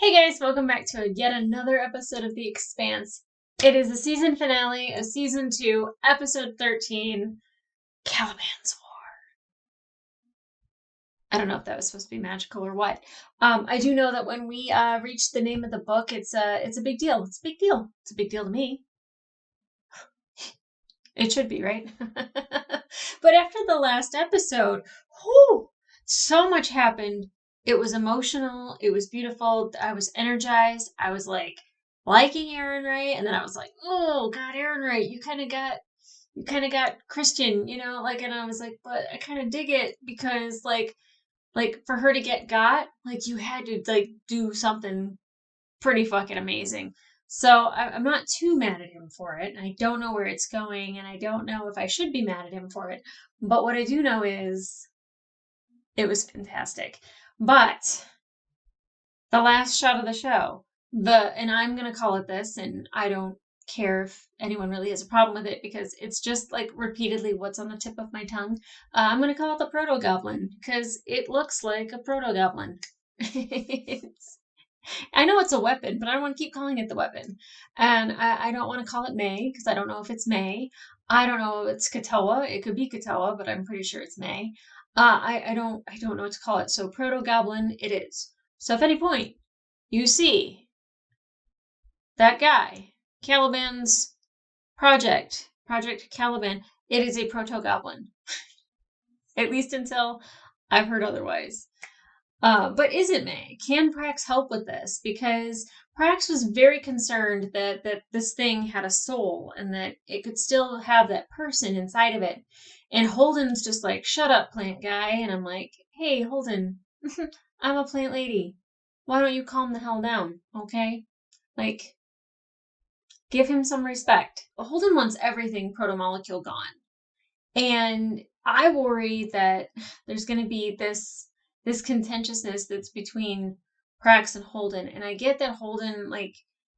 Hey guys, welcome back to yet another episode of The Expanse. It is the season finale of season 2, episode 13, Caliban's War. I don't know if that was supposed to be magical or what. I do know that when we reach the name of the book, it's a big deal. It's a big deal. It's a big deal to me. It should be, right? But after the last episode, so much happened. It was emotional. It was beautiful. I was energized. I was like liking Aaron Wright, and then I was like, oh God, Aaron Wright, you kind of got Christian, and I was like, but I kind of dig it because like for her to get got, like you had to like do something pretty fucking amazing. So I'm not too mad at him for it. I don't know where it's going, and I don't know if I should be mad at him for it. But what I do know is it was fantastic. But the last shot of the show, and I'm gonna call it this, and I don't care if anyone really has a problem with it because it's just like repeatedly what's on the tip of my tongue. I'm gonna call it the ProtoGoblin because it looks like a ProtoGoblin. I know it's a weapon, but I don't want to keep calling it the weapon. And I don't want to call it May because I don't know if it's May. I don't know if it's Katoa. It could be Katoa, but I'm pretty sure it's May. I don't know what to call it. So ProtoGoblin it is. So if at any point you see that guy, Caliban's Project Caliban, it is a ProtoGoblin. At least until I've heard otherwise. But is it May? Can Prax help with this? Because Prax was very concerned that this thing had a soul and that it could still have that person inside of it. And Holden's just like, shut up, plant guy. And I'm like, hey, Holden, I'm a plant lady. Why don't you calm the hell down, okay? Like, give him some respect. Holden wants everything protomolecule gone. And I worry that there's going to be this contentiousness that's between Prax and Holden. And I get that Holden, like,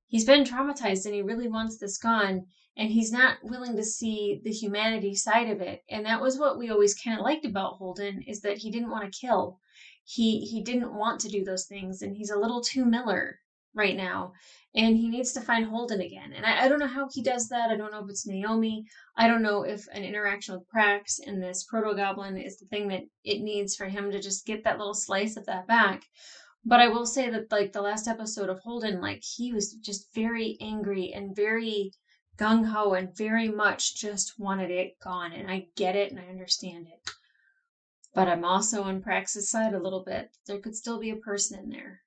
he's been traumatized and he really wants this gone. And he's not willing to see the humanity side of it. And that was what we always kind of liked about Holden, is that he didn't want to kill. He didn't want to do those things. And he's a little too Miller right now. And he needs to find Holden again. And I don't know how he does that. I don't know if it's Naomi. I don't know if an interaction with Prax and this ProtoGoblin is the thing that it needs for him to just get that little slice of that back. But I will say that, like, the last episode of Holden, like, he was just very angry and very gung-ho and very much just wanted it gone. And I get it and I understand it. But I'm also on Prax's side a little bit. There could still be a person in there.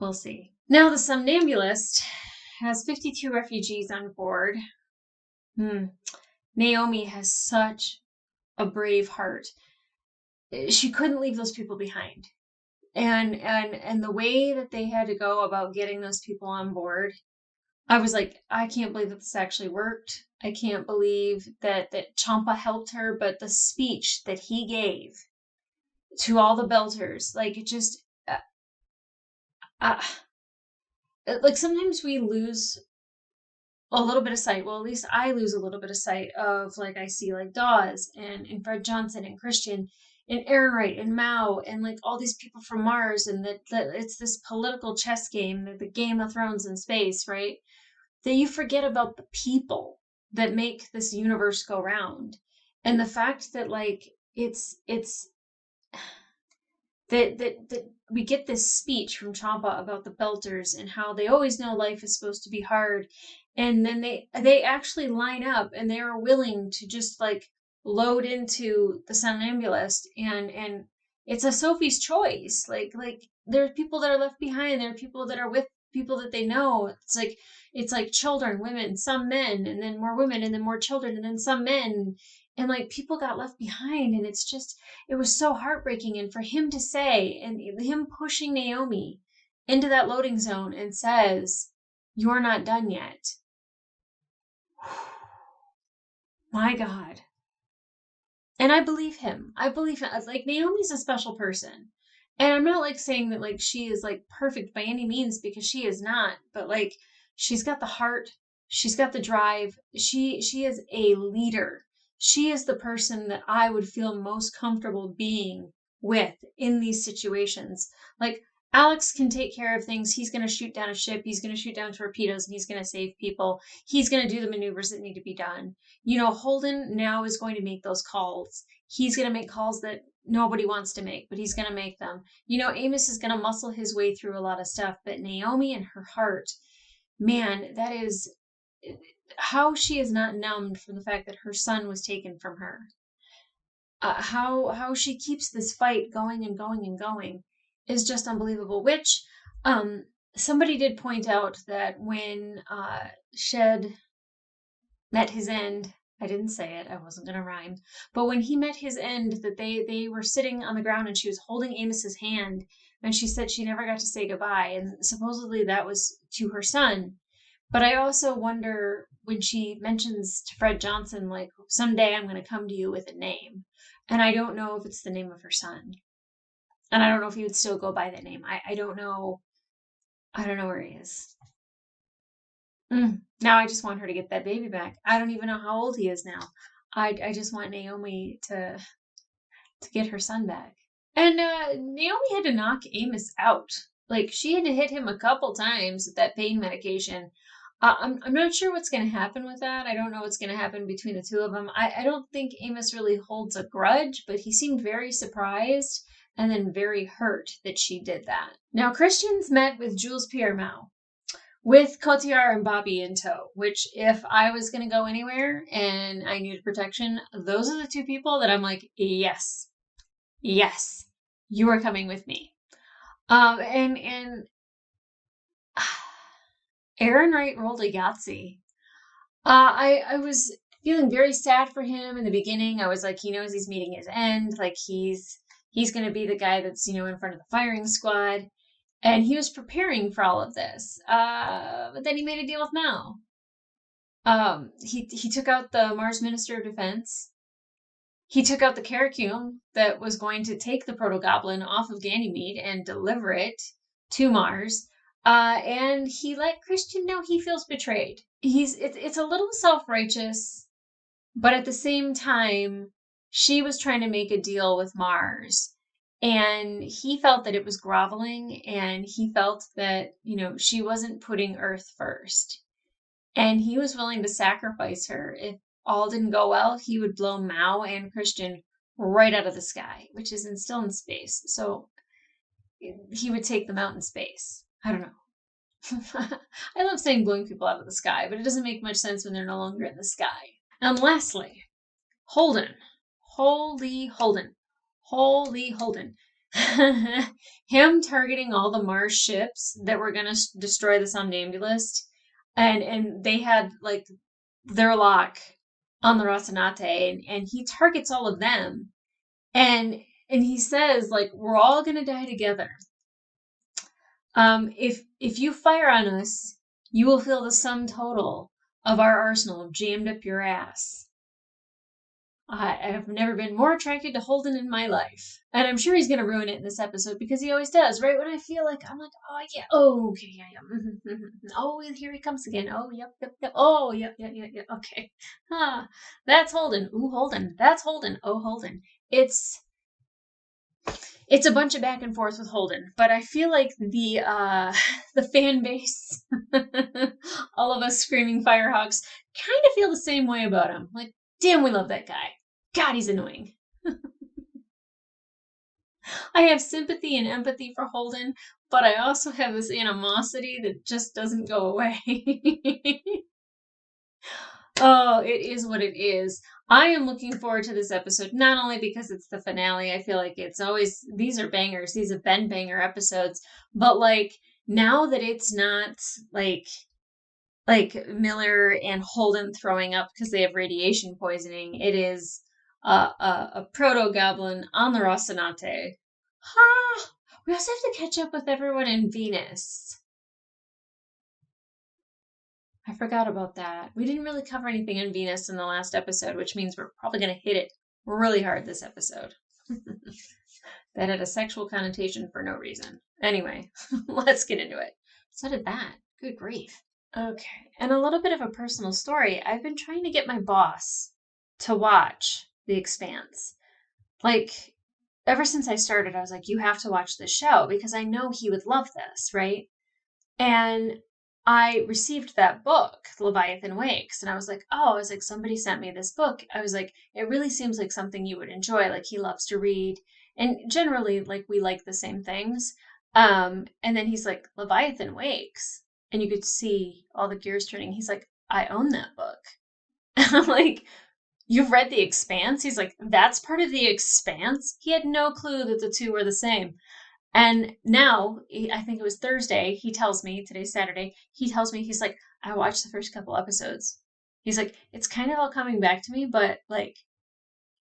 We'll see. Now, the Somnambulist has 52 refugees on board. Naomi has such a brave heart. She couldn't leave those people behind. And the way that they had to go about getting those people on board, I was like, I can't believe that this actually worked. I can't believe that Champa helped her, but the speech that he gave to all the Belters, like, it just like sometimes we lose a little bit of sight. Well, at least I lose a little bit of sight of, like, I see like Dawes and Fred Johnson and Christian and Aaron Wright and Mao and like all these people from Mars, and that it's this political chess game, the Game of Thrones in space, right? That you forget about the people that make this universe go round. And the fact that, like, it's that we get this speech from Champa about the Belters and how they always know life is supposed to be hard, and then they actually line up and they are willing to just like load into the Somnambulist, and it's a Sophie's choice. Like there are people that are left behind, there are people that are with people that they know. It's like children, women, some men, and then more women, and then more children, and then some men. And like people got left behind, and it was so heartbreaking. And for him to say, and him pushing Naomi into that loading zone and says, "You're not done yet." My God. And I believe him. Like, Naomi's a special person. And I'm not like saying that like she is like perfect by any means, because she is not. But like, she's got the heart. She's got the drive. She is a leader. She is the person that I would feel most comfortable being with in these situations. Like, Alex can take care of things. He's going to shoot down a ship. He's going to shoot down torpedoes and he's going to save people. He's going to do the maneuvers that need to be done. Holden now is going to make those calls. He's going to make calls that nobody wants to make, but he's going to make them. Amos is going to muscle his way through a lot of stuff, but Naomi and her heart, man, that is how she is not numbed from the fact that her son was taken from her. How she keeps this fight going and going and going is just unbelievable. Which somebody did point out that when Shed met his end, I didn't say it, I wasn't gonna rhyme, but when he met his end, that they were sitting on the ground and she was holding Amos's hand, and she said she never got to say goodbye, and supposedly that was to her son. But I also wonder when she mentions to Fred Johnson, like, someday I'm going to come to you with a name. And I don't know if it's the name of her son. And I don't know if he would still go by that name. I don't know. I don't know where he is. Now I just want her to get that baby back. I don't even know how old he is now. I just want Naomi to get her son back. And Naomi had to knock Amos out. Like, she had to hit him a couple times with that pain medication. I'm not sure what's going to happen with that. I don't know what's going to happen between the two of them. I don't think Amos really holds a grudge, but he seemed very surprised and then very hurt that she did that. Now, Christians met with Jules Pierre Mao, with Cotyar and Bobbie in tow, which if I was going to go anywhere and I needed protection, those are the two people that I'm like, yes, you are coming with me. And Aaron Wright rolled a Yahtzee. I was feeling very sad for him in the beginning. I was like, he knows he's meeting his end. Like, he's going to be the guy that's, in front of the firing squad. And he was preparing for all of this. But then he made a deal with Mao. He took out the Mars Minister of Defense. He took out the Karakun that was going to take the ProtoGoblin off of Ganymede and deliver it to Mars. And he let Christian know he feels betrayed. It's a little self-righteous, but at the same time, she was trying to make a deal with Mars, and he felt that it was groveling, and he felt that, she wasn't putting Earth first. And he was willing to sacrifice her. If all didn't go well, he would blow Mao and Christian right out of the sky, which is still in space. So he would take them out in space. I don't know. I love saying blowing people out of the sky, but it doesn't make much sense when they're no longer in the sky. And lastly, Holden. Holy Holden. Him targeting all the Mars ships that were going to destroy the Somnambulist. And they had, like, their lock on the Rocinante, and he targets all of them. And he says, like, we're all going to die together. If you fire on us, you will feel the sum total of our arsenal jammed up your ass. I have never been more attracted to Holden in my life. And I'm sure he's going to ruin it in this episode because he always does, right? When I feel like, I'm like, oh, yeah, oh, okay, yeah. Oh, here he comes again. Oh, yep. Oh, yep. Okay. That's Holden. Ooh, Holden. That's Holden. Oh, Holden. It's a bunch of back and forth with Holden, but I feel like the fan base, all of us screaming Firehawks, kind of feel the same way about him. Like, damn, we love that guy. God, he's annoying. I have sympathy and empathy for Holden, but I also have this animosity that just doesn't go away. Oh, it is what it is. I am looking forward to this episode, not only because it's the finale. I feel like it's always, these are bangers. These have been banger episodes. But, like, now that it's not, like Miller and Holden throwing up because they have radiation poisoning, it is a ProtoGoblin on the Rocinante. We also have to catch up with everyone in Venus. I forgot about that. We didn't really cover anything in Venus in the last episode, which means we're probably going to hit it really hard this episode. That had a sexual connotation for no reason. Anyway, let's get into it. So did that. Good grief. Okay, and a little bit of a personal story. I've been trying to get my boss to watch The Expanse. Like, ever since I started, I was like, you have to watch this show because I know he would love this, right? And I received that book, Leviathan Wakes, and I was like, somebody sent me this book. I was like, it really seems like something you would enjoy. Like, he loves to read, and generally, like, we like the same things. And then he's like, Leviathan Wakes, and you could see all the gears turning. He's like, I own that book. And I'm like, you've read The Expanse? He's like, that's part of The Expanse? He had no clue that the two were the same. And now, I think it was Thursday, he tells me, today's Saturday, he tells me, he's like, I watched the first couple episodes. He's like, it's kind of all coming back to me, but like,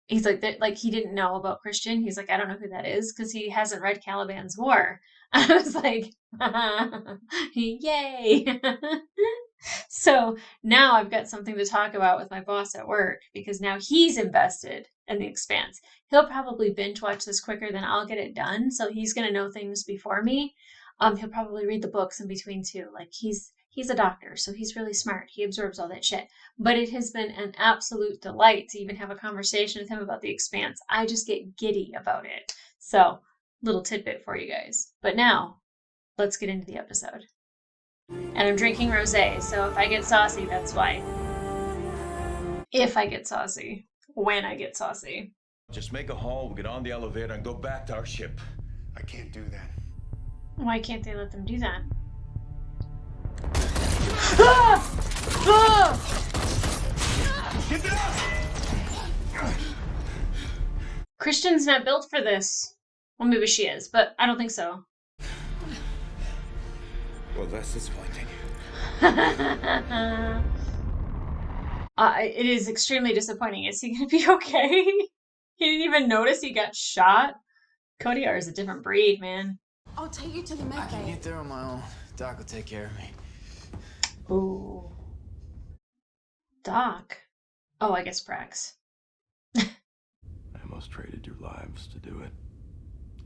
he's like, that, like, he didn't know about Christian. He's like, I don't know who that is because he hasn't read Caliban's War. I was like, yay. So now I've got something to talk about with my boss at work because now he's invested in The Expanse. He'll probably binge watch this quicker than I'll get it done. So he's going to know things before me. He'll probably read the books in between too. Like, he's a doctor, so he's really smart. He absorbs all that shit. But it has been an absolute delight to even have a conversation with him about The Expanse. I just get giddy about it. So, little tidbit for you guys. But now, let's get into the episode. And I'm drinking rosé, so if I get saucy, that's why. If I get saucy. When I get saucy. Just make a haul, we'll get on the elevator and go back to our ship. I can't do that. Why can't they let them do that? Ah! Ah! Get down! Christian's not built for this. Well, maybe she is, but I don't think so. Well, that's disappointing. It is extremely disappointing. Is he going to be okay? He didn't even notice he got shot. Cotyar is a different breed, man. I'll take you to the med I can bay. get there on my own. Doc will take care of me. Ooh. Doc. Oh, I guess Prax. I almost traded your lives to do it.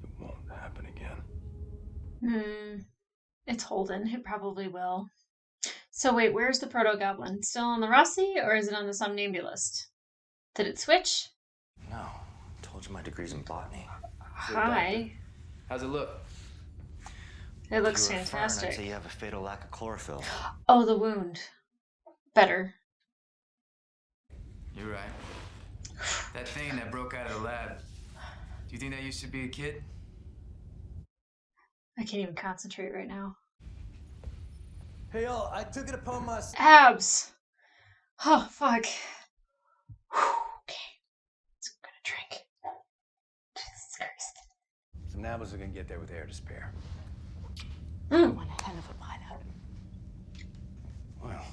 It won't happen again. It's Holden. It probably will. So wait, where's the ProtoGoblin? Still on the Rosé, or is it on the Somnambulist? Did it switch? No. Told you my degree's in botany. Hi. How's it look? It looks If you were fine, fantastic. I'd say you have a fatal lack of chlorophyll. Oh, the wound. Better. You're right. That thing that broke out of the lab. Do you think that used to be a kid? I can't even concentrate right now. Hey y'all, I took it upon myself. Abs. Oh, fuck. Whew, okay. Let's gonna drink. Jesus Christ. Some nabbles are gonna get there with air to spare. One hell of a pilot. Well,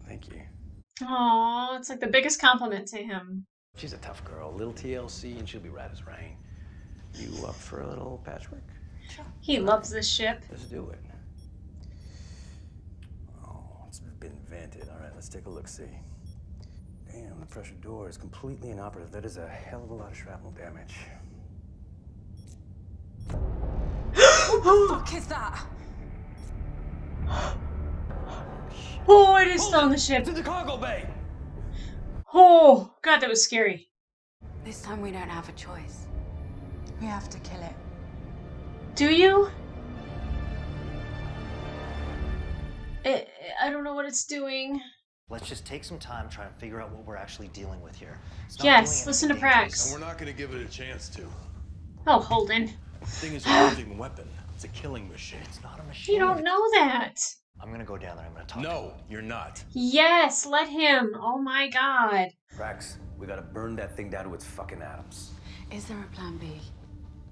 thank you. Aw, it's like the biggest compliment to him. She's a tough girl, little TLC, and she'll be right as rain. You up for a little patchwork? He loves this ship. Let's do it. Oh, it's been vented. All right, let's take a look-see. Damn, the pressure door is completely inoperative. That is a hell of a lot of shrapnel damage. What the fuck is that? Oh, it is still on the ship. It's in the cargo bay! Oh, God, that was scary. This time we don't have a choice. We have to kill it. Do you? I don't know what it's doing. Let's just take some time, try and figure out what we're actually dealing with here. It's not Yes, doing listen to anything dangerous. Prax. And we're not gonna give it a chance to. Oh, Holden. The thing is a living weapon. It's a killing machine. It's not a machine. You don't know that. I'm gonna go down there. I'm gonna talk to No, him. you're not. Yes, let him. Oh my God. Prax, we gotta burn that thing down to its fucking atoms. Is there a plan B?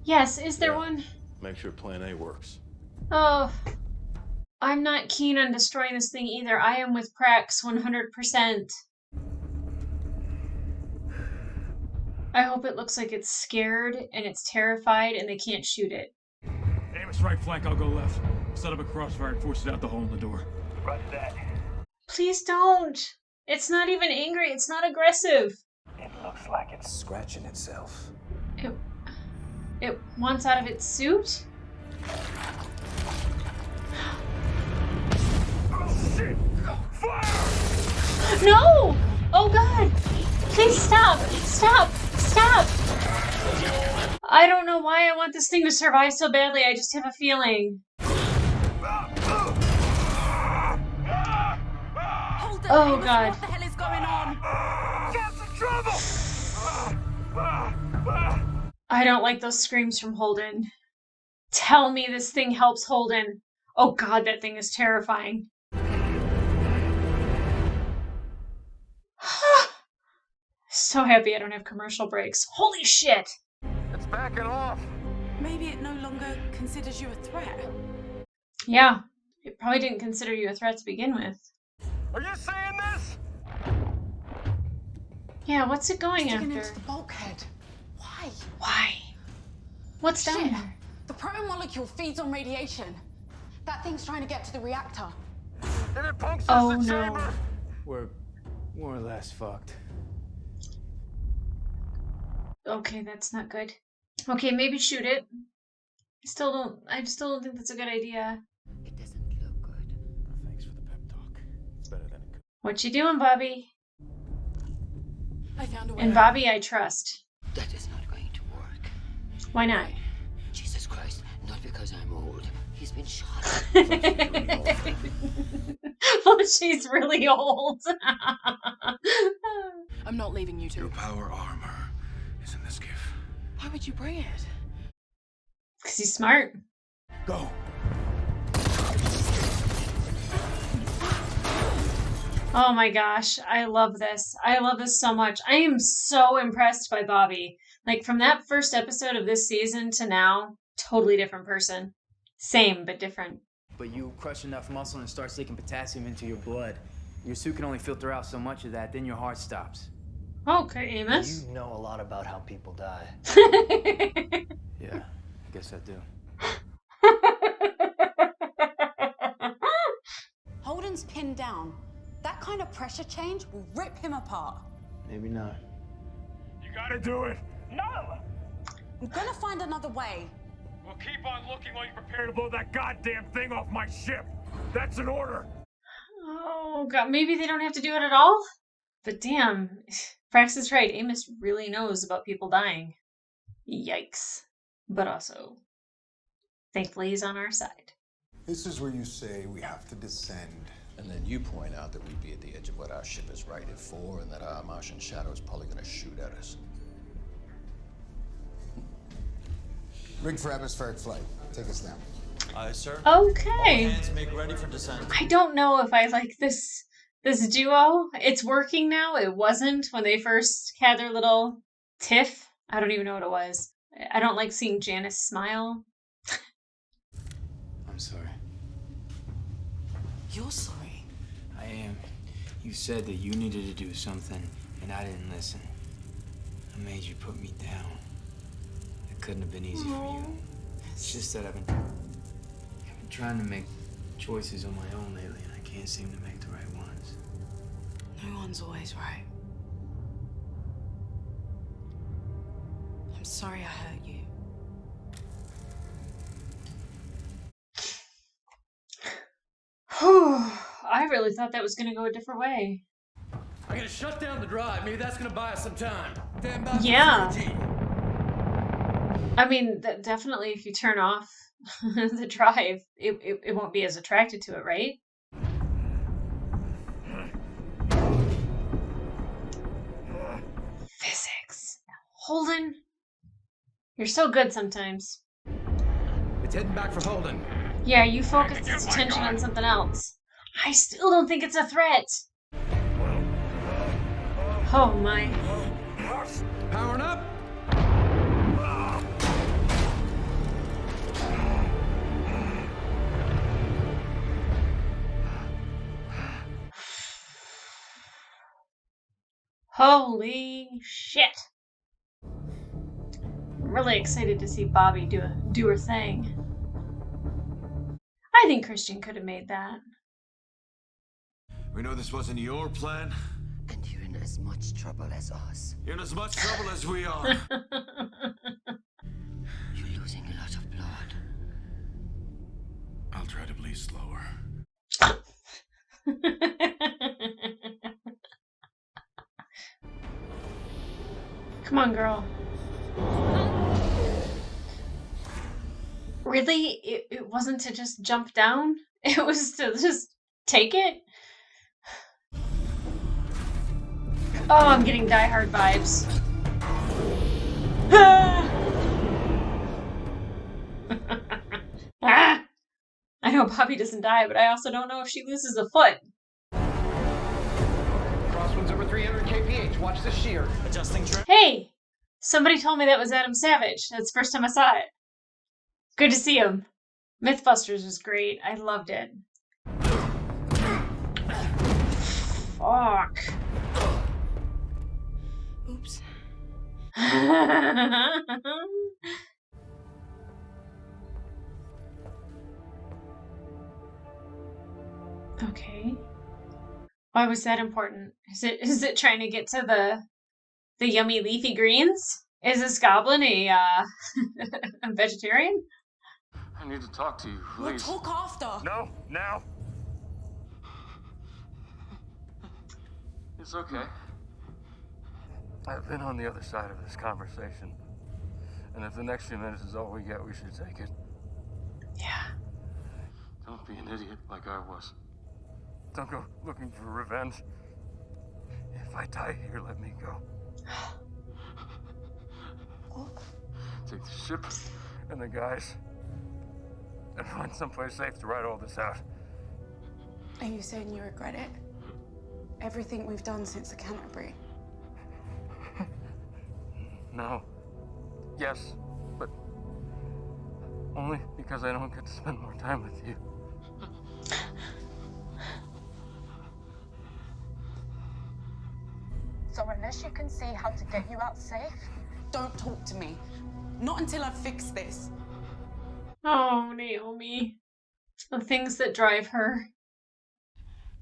Yes, is there Yeah. one? Make sure plan A works. Oh, I'm not keen on destroying this thing either. I am with Prax 100%. I hope it looks like it's scared and it's terrified and they can't shoot it. Aim its right flank, I'll go left. Set up a crossfire and force it out the hole in the door. Roger that. Please don't. It's not even angry. It's not aggressive. It looks like it's scratching itself. It wants out of its suit? Oh shit! Fire! No! Oh God! Please stop! Stop! Stop! I don't know why I want this thing to survive so badly. I just have a feeling. Hold it, Oh, Amos, God. what the hell is going on? Cat's in trouble! I don't like those screams from Holden. Tell me this thing helps Holden. Oh God, that thing is terrifying. So happy I don't have commercial breaks. Holy shit! It's backing off. Maybe it no longer considers you a threat. Yeah, it probably didn't consider you a threat to begin with. Are you saying this? Yeah, what's it going Digging after? into the bulkhead. Why? Why? What's down Shit. there? The proto-molecule feeds on radiation. That thing's trying to get to the reactor. If it punctures Oh, the no. chamber. We're more or less fucked. Okay, that's not good. Okay, maybe shoot it. I still don't think that's a good idea. It doesn't look good. Thanks for the pep talk. It's better than it could. What you doing, Bobbie? I found a way. And Bobbie I trust. That is not going to work. Why not? Jesus Christ, not because I'm old. He's been shot. Well, she's really old. I'm not leaving you Your two. power armor is in this gift. Why would you bring it? Because he's smart. Go. Oh my gosh, I love this. I love this so much. I am so impressed by Bobbie. Like, from that first episode of this season to now, totally different person. Same, but different. But you crush enough muscle and it starts leaking potassium into your blood. Your suit can only filter out so much of that, then your heart stops. Okay, Amos. You know a lot about how people die. Yeah, I guess I do. Holden's pinned down. That kind of pressure change will rip him apart. Maybe not. You gotta do it. No! I'm gonna find another way. Well, keep on looking while you prepare to blow that goddamn thing off my ship. That's an order. Oh god, maybe they don't have to do it at all? But damn, Prax is right. Amos really knows about people dying. Yikes. But also, thankfully he's on our side. This is where you say we have to descend. And then you point out that we'd be at the edge of what our ship is rated for, and that our Martian shadow is probably gonna shoot at us. Rig for atmospheric flight. Take us down. Aye, sir. Okay. All hands make ready for descent. I don't know if I like this duo. It's working now. It wasn't when they first had their little tiff. I don't even know what it was. I don't like seeing Janice smile. I'm sorry. You're sorry. I am. You said that you needed to do something, and I didn't listen. I made you put me down. It couldn't have been easy for you. It's just that I've been trying to make choices on my own lately, and I can't seem to make the right ones. No one's always right. I'm sorry I hurt you. I really thought that was going to go a different way. I'm gonna shut down the drive. Maybe that's gonna buy us some time. Stand by for Yeah. 3G. I mean, definitely if you turn off the drive, it won't be as attracted to it, right? Physics. Holden, you're so good sometimes. It's heading back for Holden. Yeah, you focused its attention on something else. I still don't think it's a threat. Oh my. Powering up. Holy shit. I'm really excited to see Bobbie do her thing. I think Christian could have made that. We know this wasn't your plan. And you're in as much trouble as us. You're in as much trouble as we are. You're losing a lot of blood. I'll try to bleed slower. Come on, girl. Really? It wasn't to just jump down? It was to just take it? Oh, I'm getting Die Hard vibes. Ah! I know Bobbie doesn't die, but I also don't know if she loses a foot. Crosswinds over 300 kph. Watch the shear. Adjusting trim. Hey! Somebody told me that was Adam Savage. That's the first time I saw it. Good to see him. Mythbusters was great. I loved it. Fuck. Oops. Okay. Why was that important? Is it trying to get to the yummy leafy greens? Is this goblin a a vegetarian? I need to talk to you, We'll please. talk after. No, now. It's okay. I've been on the other side of this conversation. And if the next few minutes is all we get, we should take it. Yeah. Don't be an idiot like I was. Don't go looking for revenge. If I die here, let me go. Take the ship. And the guys. And find someplace safe to ride all this out. Are you saying you regret it? Everything we've done since the Canterbury? No. Yes, but only because I don't get to spend more time with you. So unless you can see how to get you out safe, don't talk to me. Not until I've fixed this. Oh, Naomi. The things that drive her.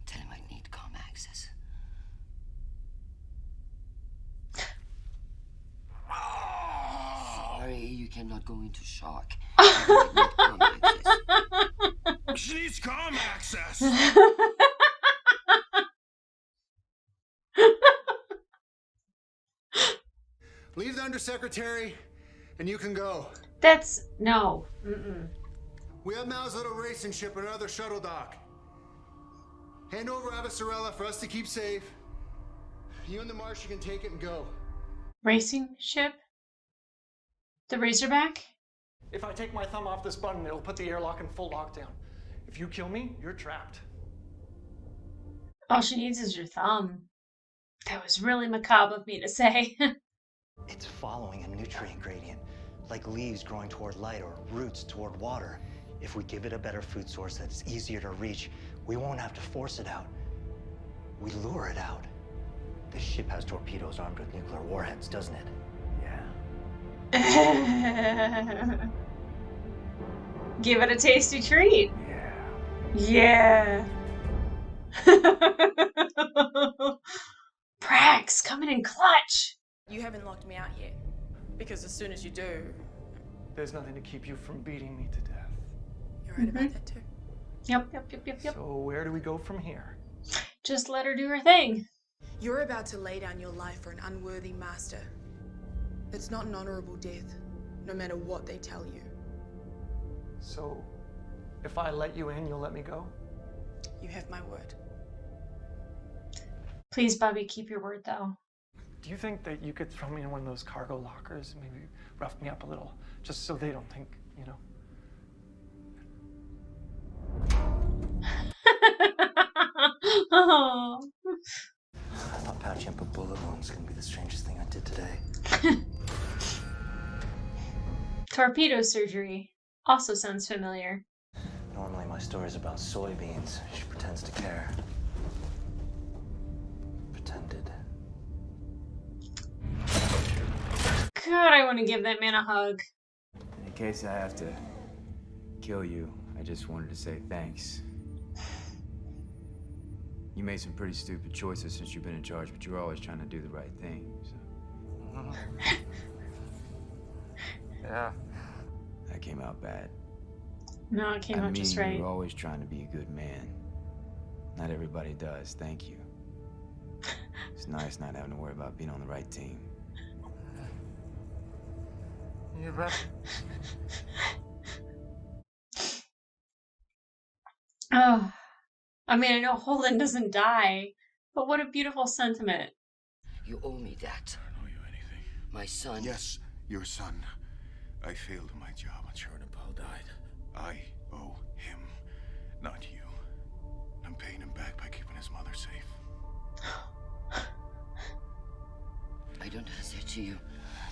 Tell him I need comm access. Sorry, you cannot go into shock. She needs comm access. Leave the undersecretary, and you can go. That's no. Mm-mm. We have Mao's little racing ship and another shuttle dock. Hand over Avasarala for us to keep safe. You and the Martian can take it and go. Racing ship? The Razorback? If I take my thumb off this button, it'll put the airlock in full lockdown. If you kill me, you're trapped. All she needs is your thumb. That was really macabre of me to say. It's following a nutrient gradient, like leaves growing toward light or roots toward water. If we give it a better food source that's easier to reach, we won't have to force it out. We lure it out. This ship has torpedoes armed with nuclear warheads, doesn't it? Yeah. Give it a tasty treat. Yeah. Prax coming in clutch. You haven't locked me out yet, because as soon as you do... There's nothing to keep you from beating me to death. You're right about that too. Yep. So where do we go from here? Just let her do her thing. You're about to lay down your life for an unworthy master. It's not an honorable death, no matter what they tell you. So, if I let you in, you'll let me go? You have my word. Please, Bobbie, keep your word, though. Do you think that you could throw me in one of those cargo lockers, maybe rough me up a little, just so they don't think, you know? Oh. I thought patching up a bullet wound was going to be the strangest thing I did today. Torpedo surgery. Also sounds familiar. Normally my story's about soybeans. She pretends to care. Pretended. God, I want to give that man a hug. In case I have to kill you, I just wanted to say thanks. You made some pretty stupid choices since you've been in charge, but you're always trying to do the right thing, so. Yeah. That came out bad. No, it came out just right. You're always trying to be a good man. Not everybody does, thank you. It's nice not having to worry about being on the right team. You bet. Oh, I mean, I know Holden doesn't die, but what a beautiful sentiment. You owe me that. I don't owe you anything. My son. Yes, your son. I failed in my job. Sharon and Paul died. I owe him, not you. I'm paying him back by keeping his mother safe. I don't answer to you.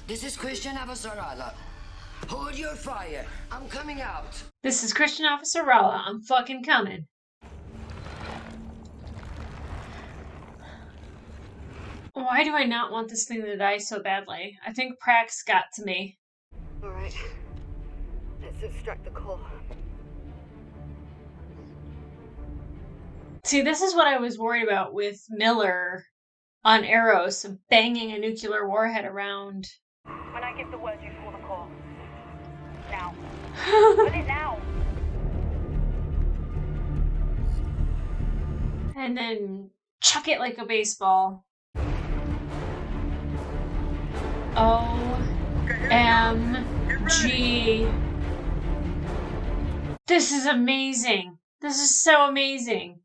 This is Christian Avasarala. Hold your fire. I'm coming out. This is Christian Avasarala. I'm fucking coming. Why do I not want this thing to die so badly? I think Prax got to me. All right. Let's extract the core. See, this is what I was worried about with Miller on Eros, banging a nuclear warhead around. When I give the word, you pull the core. Now. Pull it now. And then chuck it like a baseball. OMG. This is amazing. This is so amazing.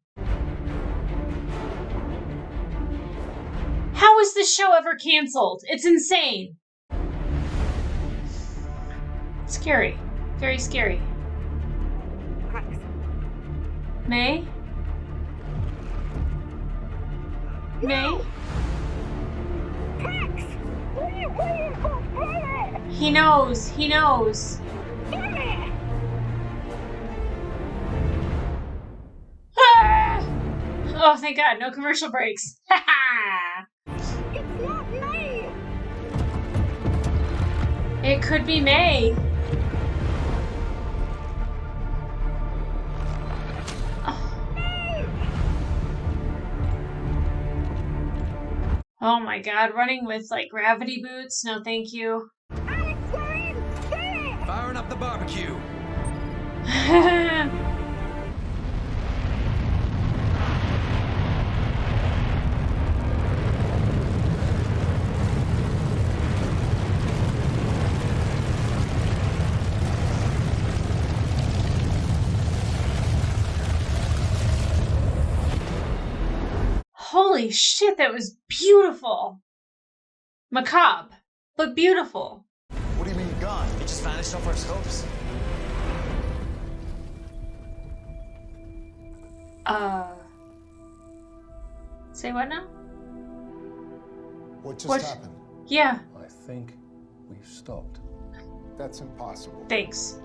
How is this show ever canceled? It's insane. Scary. Very scary. Prax. May? May? Prax! What are you waiting for? Pull it! He knows. He knows. Damn it! Ah! Oh, thank God. No commercial breaks. Ha ha! It's not me! It could be May. Oh my God, running with like gravity boots? No, thank you. Alex, we're in! Get it! Firing up the barbecue. Holy shit, that was beautiful. Macabre, but beautiful. What do you mean gone? It just vanished off our scopes. Say what now? What just What? happened? Yeah, I think we've stopped. That's impossible. thanks.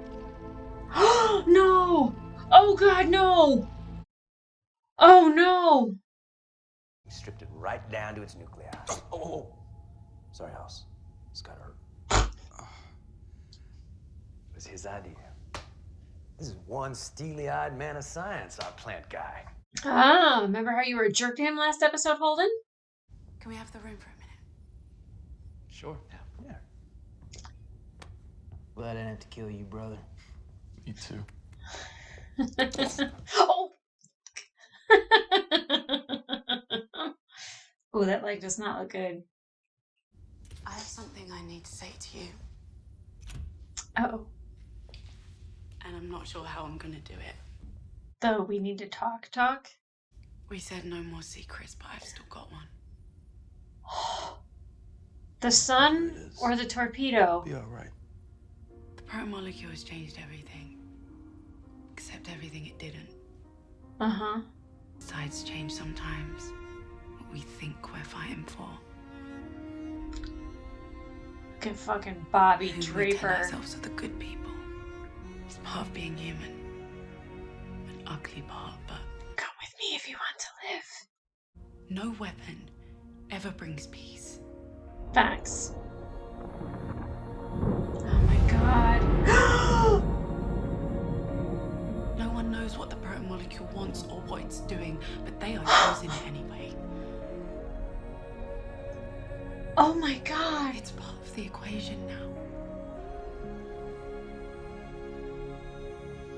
No! Oh God, no! Oh no! He stripped it right down to its nuclei. Oh. Sorry, House. This got hurt. It was his idea. This is one steely-eyed man of science, our plant guy. Ah, remember how you were a jerk to him last episode, Holden? Can we have the room for a minute? Sure. Yeah. Glad I didn't have to kill you, brother. Me too. Oh! Oh, that leg does not look good. I have something I need to say to you, Uh-oh. and I'm not sure how I'm gonna do it. Though we need to talk. We said no more secrets, but I've still got one. The sun or the torpedo? Be all right. The protomolecule has changed everything. Except everything it didn't. Uh-huh. Sides change sometimes. What we think we're fighting for. Look at fucking Bobbie Who we tell Draper. ourselves are the good people. It's part of being human. An ugly part, but Come with me if you want to live. no weapon ever brings peace. Facts. Oh my God. No one knows what the protomolecule wants or what it's doing, but they are using it anyway. Oh my God. It's part of the equation now.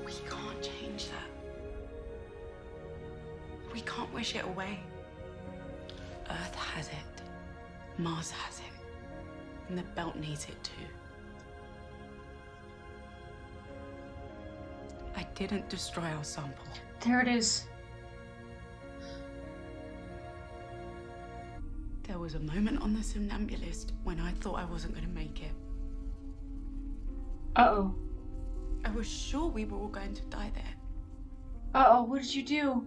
We can't change that. We can't wish it away. Earth has it. Mars has it. And the belt needs it too. I I didn't destroy our sample. There it is. There was a moment on the somnambulist when I thought I wasn't going to make it. Uh-oh. I was sure we were all going to die there. Uh-oh, what did you do?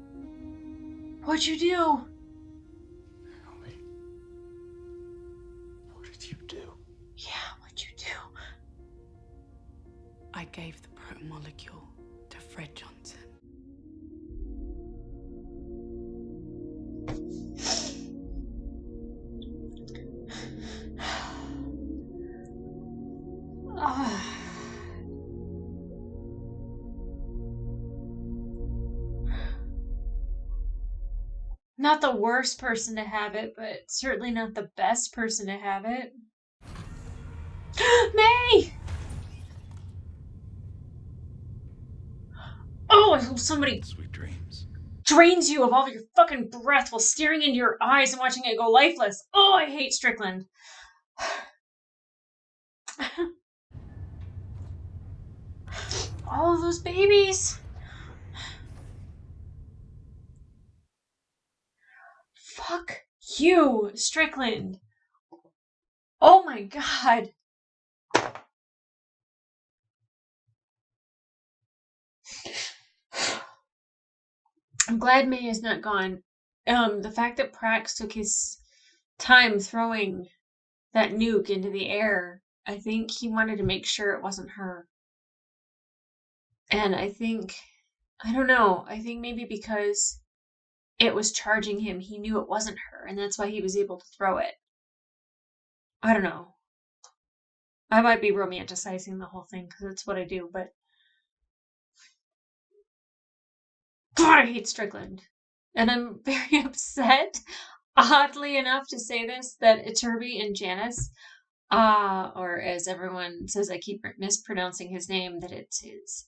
What'd you do? What did you do? Yeah, what'd you do? I gave the protomolecule to Fred Johnson. Not the worst person to have it, but certainly not the best person to have it. May! Oh, I hope somebody Sweet dreams. drains you of all of your fucking breath while staring into your eyes and watching it go lifeless. Oh, I hate Strickland. All of those babies. Fuck you, Strickland. Oh my god. I'm glad May is not gone. The fact that Prax took his time throwing that nuke into the air, I think he wanted to make sure it wasn't her. And I don't know, I think maybe because it was charging him, he knew it wasn't her, and that's why he was able to throw it. I don't know. I might be romanticizing the whole thing, because that's what I do, but God, I hate Strickland. And I'm very upset, oddly enough to say this, that Iturbi and Janice, or as everyone says, I keep mispronouncing his name, that it's his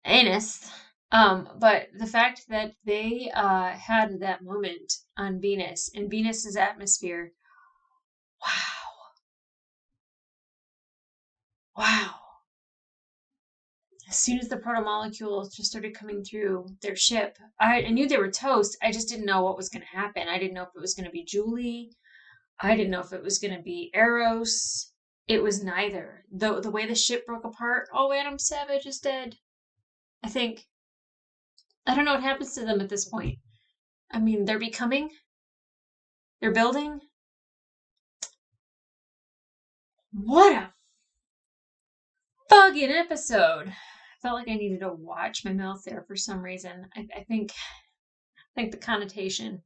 anus. But the fact that they had that moment on Venus, in Venus's atmosphere, wow. As soon as the protomolecules just started coming through their ship, I knew they were toast. I just didn't know what was going to happen. I didn't know if it was going to be Julie. I didn't know if it was going to be Eros. It was neither. The way the ship broke apart, oh, Adam Savage is dead. I think. I don't know what happens to them at this point. I mean, they're becoming. They're building. What a fucking episode. Felt like I needed to watch my mouth there for some reason. I think the connotation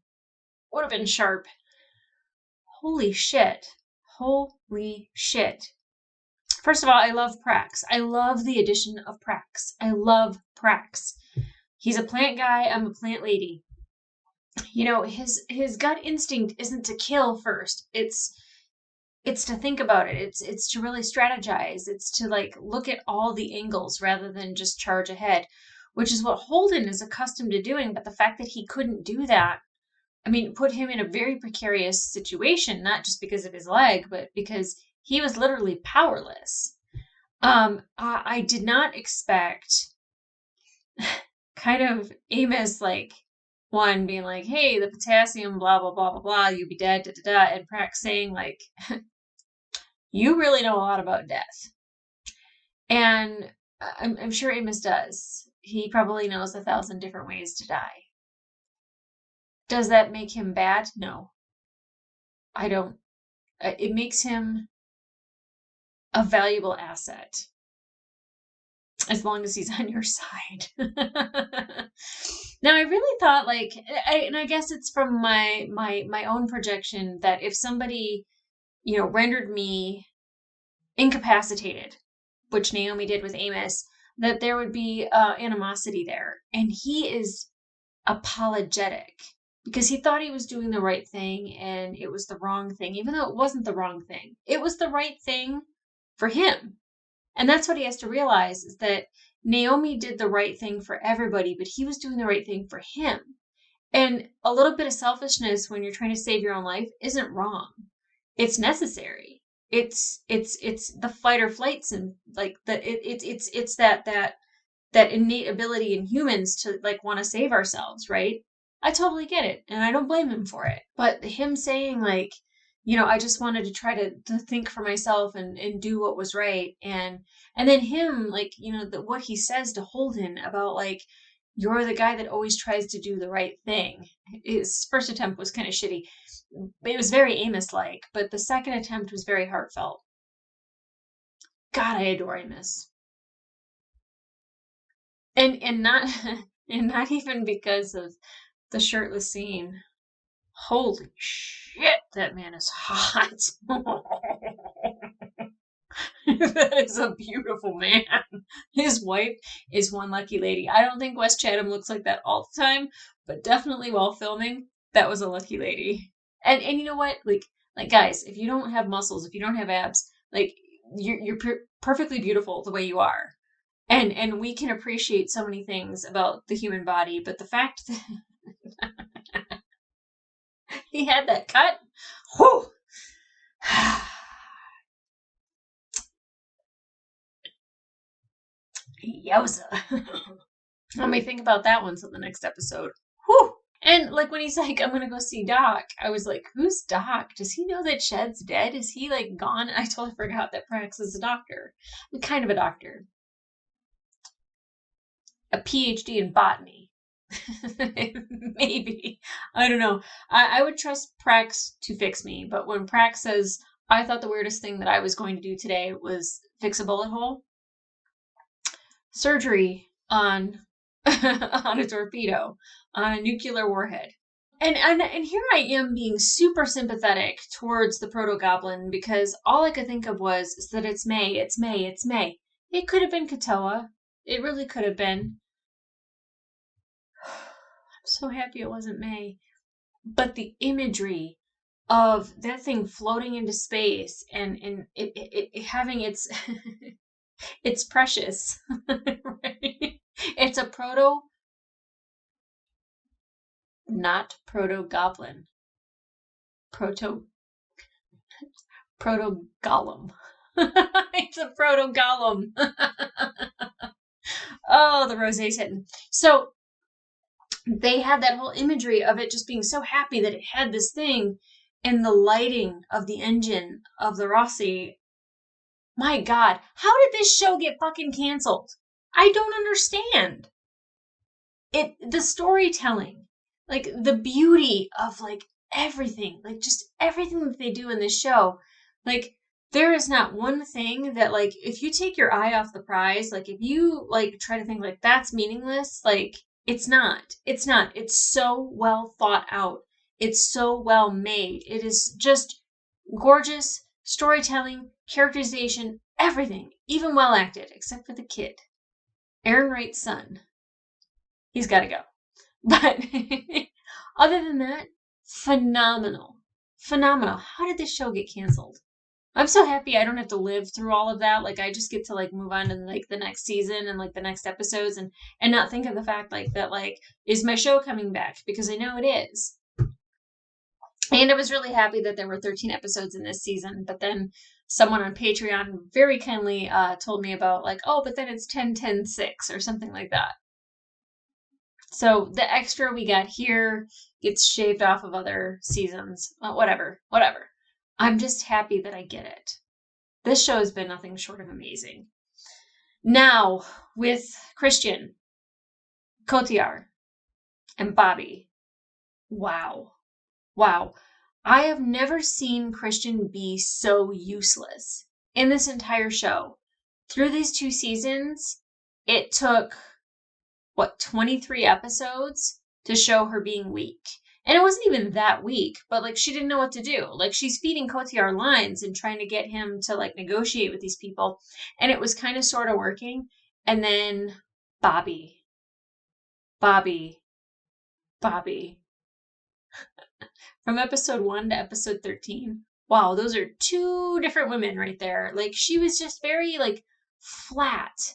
would have been sharp. Holy shit. Holy shit. First of all, I love Prax. I love the addition of Prax. I love Prax. He's a plant guy. I'm a plant lady. You know, his gut instinct isn't to kill first. It's to think about it. It's to really strategize. It's to like look at all the angles rather than just charge ahead, which is what Holden is accustomed to doing. But the fact that he couldn't do that, I mean, put him in a very precarious situation, not just because of his leg, but because he was literally powerless. I did not expect kind of Amos like one being like, hey, the potassium, blah, blah, blah, blah, blah, you'll be dead, da, da, da, and Prax saying like, you really know a lot about death. And I'm sure Amos does. He probably knows 1,000 different ways to die. Does that make him bad? No. I don't. It makes him a valuable asset. As long as he's on your side. Now, I really thought like, and I guess it's from my own projection that if somebody, you know, rendered me incapacitated, which Naomi did with Amos, that there would be animosity there. And he is apologetic because he thought he was doing the right thing and it was the wrong thing, even though it wasn't the wrong thing. It was the right thing for him. And that's what he has to realize, is that Naomi did the right thing for everybody, but he was doing the right thing for him. And a little bit of selfishness when you're trying to save your own life isn't wrong. It's necessary. It's the fight or flights, and like it's that that innate ability in humans to like want to save ourselves, right? I totally get it, and I don't blame him for it. But him saying like, you know, I just wanted to try to think for myself and do what was right, and then him like, you know, what he says to Holden about like, you're the guy that always tries to do the right thing. His first attempt was kind of shitty. It was very Amos-like, but the second attempt was very heartfelt. God, I adore Amos. And not and not even because of the shirtless scene. Holy shit, that man is hot. That is a beautiful man. His wife is one lucky lady. I don't think Wes Chatham looks like that all the time, but definitely while filming, that was a lucky lady. And you know what? Like guys, if you don't have muscles, if you don't have abs, like you're perfectly beautiful the way you are. And we can appreciate so many things about the human body, but the fact that he had that cut, whew. Yowza. Let me think about that one till the next episode. Whew. And like when he's like, I'm gonna go see Doc, I was like, who's Doc? Does he know that Shed's dead? Is he like gone? I totally forgot that Prax is a doctor. I'm kind of a doctor. A PhD in botany. Maybe. I don't know. I would trust Prax to fix me, but when Prax says, I thought the weirdest thing that I was going to do today was fix a bullet hole. Surgery on on a torpedo, on a nuclear warhead. And here I am being super sympathetic towards the ProtoGoblin because all I could think of is that it's May, it's May, it's May. It could have been Katoa. It really could have been. I'm so happy it wasn't May. But the imagery of that thing floating into space and it having its it's precious. Right? It's a not ProtoGoblin. ProtoGollum. It's a ProtoGollum. Oh, the Rosé's hitting. So they had that whole imagery of it just being so happy that it had this thing, and the lighting of the engine of the Rosé. My God, how did this show get fucking canceled? I don't understand. The storytelling, like the beauty of like everything, like just everything that they do in this show, like there is not one thing that like if you take your eye off the prize, like if you like try to think like that's meaningless, like it's not. It's so well thought out. It's so well made. It is just gorgeous storytelling, characterization, everything, even well acted, except for the kid. Aaron Wright's son. He's got to go. But other than that, phenomenal. Phenomenal. How did this show get canceled? I'm so happy I don't have to live through all of that. Like I just get to like move on to like the next season and like the next episodes and not think of the fact like that like is my show coming back, because I know it is. And I was really happy that there were 13 episodes in this season, but then someone on Patreon very kindly told me about like, oh, but then it's 10-10-6 or something like that. So the extra we got here gets shaved off of other seasons. Whatever. I'm just happy that I get it. This show has been nothing short of amazing. Now, with Christian, Cotyar, and Bobbie. Wow. I have never seen Christian be so useless in this entire show. Through these 2 seasons, it took, 23 episodes to show her being weak. And it wasn't even that weak, but like she didn't know what to do. Like she's feeding Cotyar lines and trying to get him to like negotiate with these people. And it was kind of sort of working. And then Bobbie. From episode 1 to episode 13. Wow, those are 2 different women right there. Like she was just very like flat.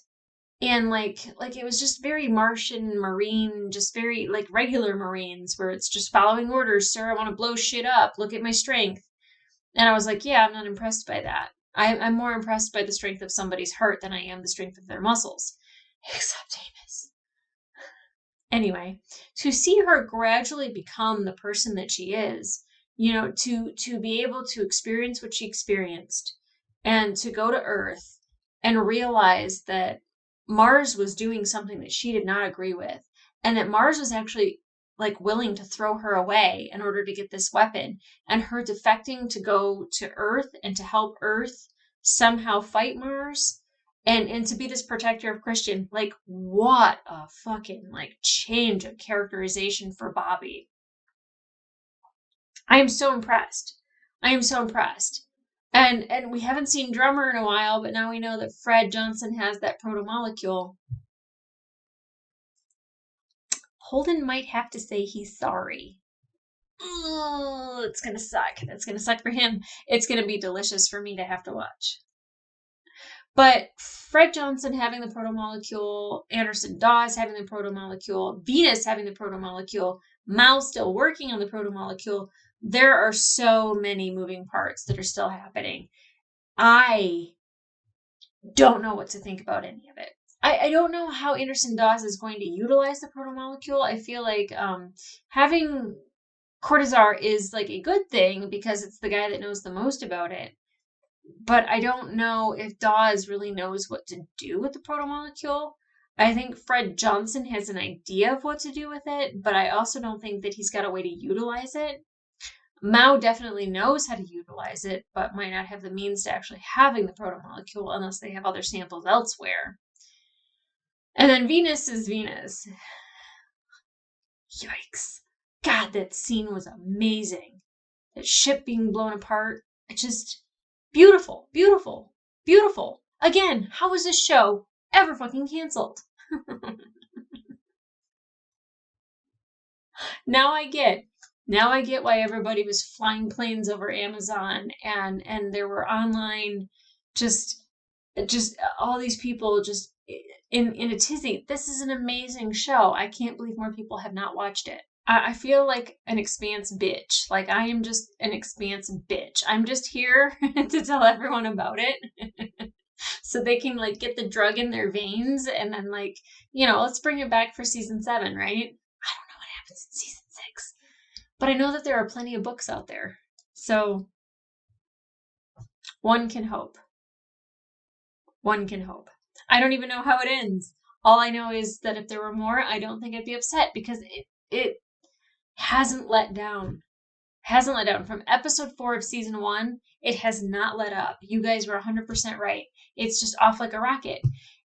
And like it was just very Martian Marine, just very like regular Marines where it's just following orders. Sir, I want to blow shit up. Look at my strength. And I was like, yeah, I'm not impressed by that. I'm more impressed by the strength of somebody's heart than I am the strength of their muscles. Except Amos. Anyway, to see her gradually become the person that she is, you know, to be able to experience what she experienced and to go to Earth and realize that Mars was doing something that she did not agree with, and that Mars was actually like willing to throw her away in order to get this weapon, and her defecting to go to Earth and to help Earth somehow fight Mars, and to be this protector of Christian. Like, what a fucking like change of characterization for Bobbie. I am so impressed. I am so impressed. And we haven't seen Drummer in a while, but now we know that Fred Johnson has that proto-molecule. Holden might have to say he's sorry. Oh, it's gonna suck. That's gonna suck for him. It's gonna be delicious for me to have to watch. But Fred Johnson having the proto-molecule, Anderson Dawes having the proto-molecule, Venus having the proto-molecule, Mal still working on the proto-molecule, there are so many moving parts that are still happening. I don't know what to think about any of it. I don't know how Anderson Dawes is going to utilize the proto-molecule. I feel like having Cotyar is like a good thing because it's the guy that knows the most about it. But I don't know if Dawes really knows what to do with the proto-molecule. I think Fred Johnson has an idea of what to do with it, but I also don't think that he's got a way to utilize it. Mao definitely knows how to utilize it, but might not have the means to actually having the proto-molecule unless they have other samples elsewhere. And then Venus is Venus. Yikes. God, that scene was amazing. That ship being blown apart. It just... beautiful, beautiful, beautiful. Again, how was this show ever fucking canceled? Now I get why everybody was flying planes over Amazon and there were online just all these people just in a tizzy. This is an amazing show. I can't believe more people have not watched it. I feel like an Expanse bitch. Like, I am just an Expanse bitch. I'm just here to tell everyone about it. So they can, like, get the drug in their veins and then, like, you know, let's bring it back for season 7, right? I don't know what happens in season 6. But I know that there are plenty of books out there. So one can hope. One can hope. I don't even know how it ends. All I know is that if there were more, I don't think I'd be upset because it hasn't let down. Hasn't let down. From episode 4 of season 1, it has not let up. You guys were 100% right. It's just off like a rocket.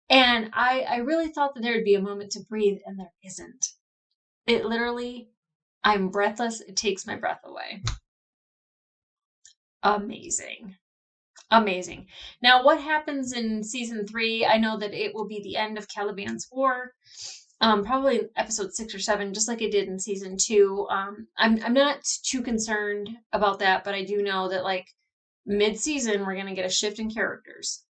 And I really thought that there would be a moment to breathe, and there isn't. It literally, I'm breathless. It takes my breath away. Amazing. Amazing. Now, what happens in season 3? I know that it will be the end of Caliban's war. Probably episode 6 or 7, just like it did in season 2. I'm not too concerned about that, but I do know that like mid-season we're gonna get a shift in characters.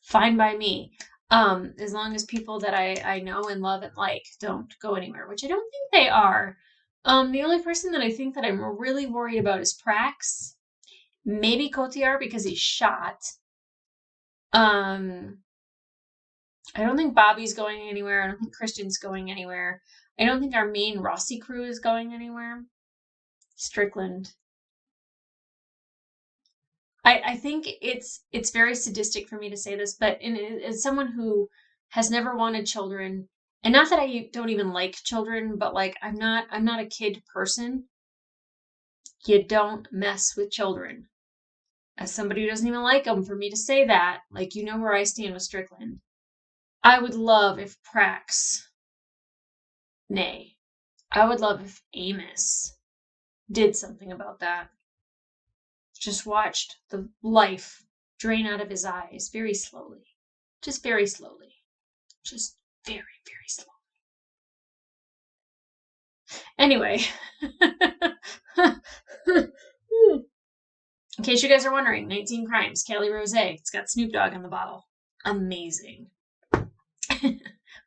Fine by me. As long as people that I know and love and like don't go anywhere, which I don't think they are. The only person that I think that I'm really worried about is Prax. Maybe Cotyar because he's shot. I don't think Bobbie's going anywhere. I don't think Christian's going anywhere. I don't think our main Rosé crew is going anywhere. Strickland. I think it's very sadistic for me to say this, but as someone who has never wanted children, and not that I don't even like children, but like I'm not a kid person. You don't mess with children. As somebody who doesn't even like them, for me to say that, like, you know where I stand with Strickland. I would love if Prax, nay, I would love if Amos did something about that. Just watched the life drain out of his eyes very slowly. Just very slowly. Just very, very slowly. Anyway. In case you guys are wondering, 19 Crimes, Cali Rosé. It's got Snoop Dogg on the bottle. Amazing.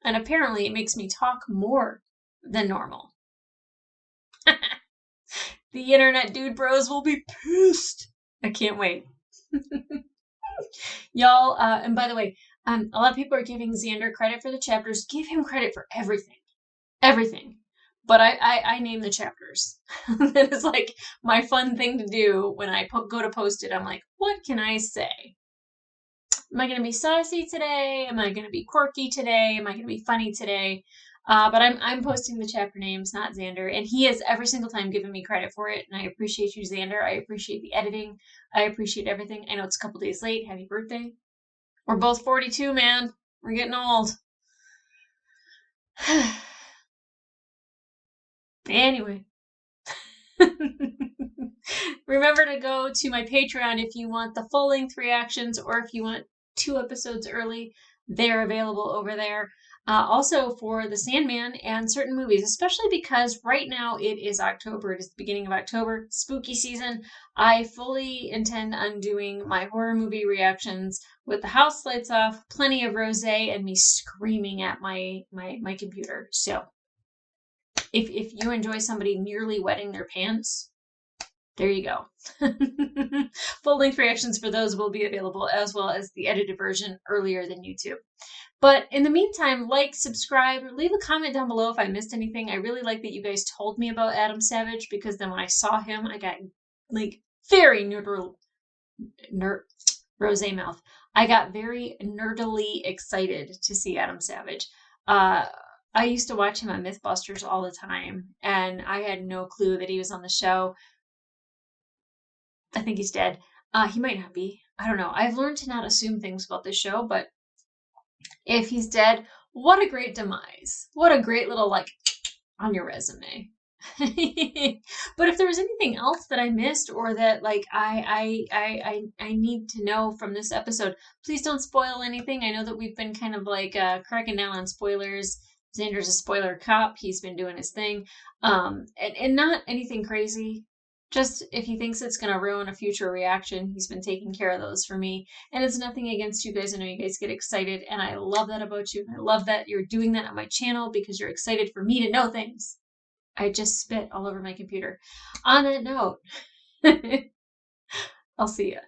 And apparently it makes me talk more than normal. The internet dude bros will be pissed. I can't wait. Y'all, and by the way, A lot of people are giving Xander credit for the chapters. Give him credit for everything. Everything. But I name the chapters. That is like my fun thing to do when I go to post it. I'm like, what can I say? Am I going to be saucy today? Am I going to be quirky today? Am I going to be funny today? But I'm posting the chapter names, not Xander. And he has every single time given me credit for it. And I appreciate you, Xander. I appreciate the editing. I appreciate everything. I know it's a couple days late. Happy birthday. We're both 42, man. We're getting old. Anyway. Remember to go to my Patreon if you want the full-length reactions or if you want 2 episodes early. They're available over there. Also for The Sandman and certain movies, especially because right now it is October. It is the beginning of October, spooky season. I fully intend on doing my horror movie reactions with the house lights off, plenty of rosé, and me screaming at my computer. So if you enjoy somebody nearly wetting their pants, there you go. Full-length reactions for those will be available, as well as the edited version earlier than YouTube. But in the meantime, like, subscribe, leave a comment down below if I missed anything. I really like that you guys told me about Adam Savage, because then when I saw him, I got, like, very rosé mouth. I got very nerdily excited to see Adam Savage. I used to watch him on Mythbusters all the time, and I had no clue that he was on the show. I think he's dead. He might not be. I don't know. I've learned to not assume things about this show, but if he's dead, what a great demise. What a great little, like, on your resume. But if there was anything else that I missed or that, like, I need to know from this episode, please don't spoil anything. I know that we've been kind of, like, cracking down on spoilers. Xander's a spoiler cop. He's been doing his thing. And not anything crazy. Just if he thinks it's going to ruin a future reaction, he's been taking care of those for me. And it's nothing against you guys. I know you guys get excited, and I love that about you. I love that you're doing that on my channel because you're excited for me to know things. I just spit all over my computer. On that note, I'll see ya.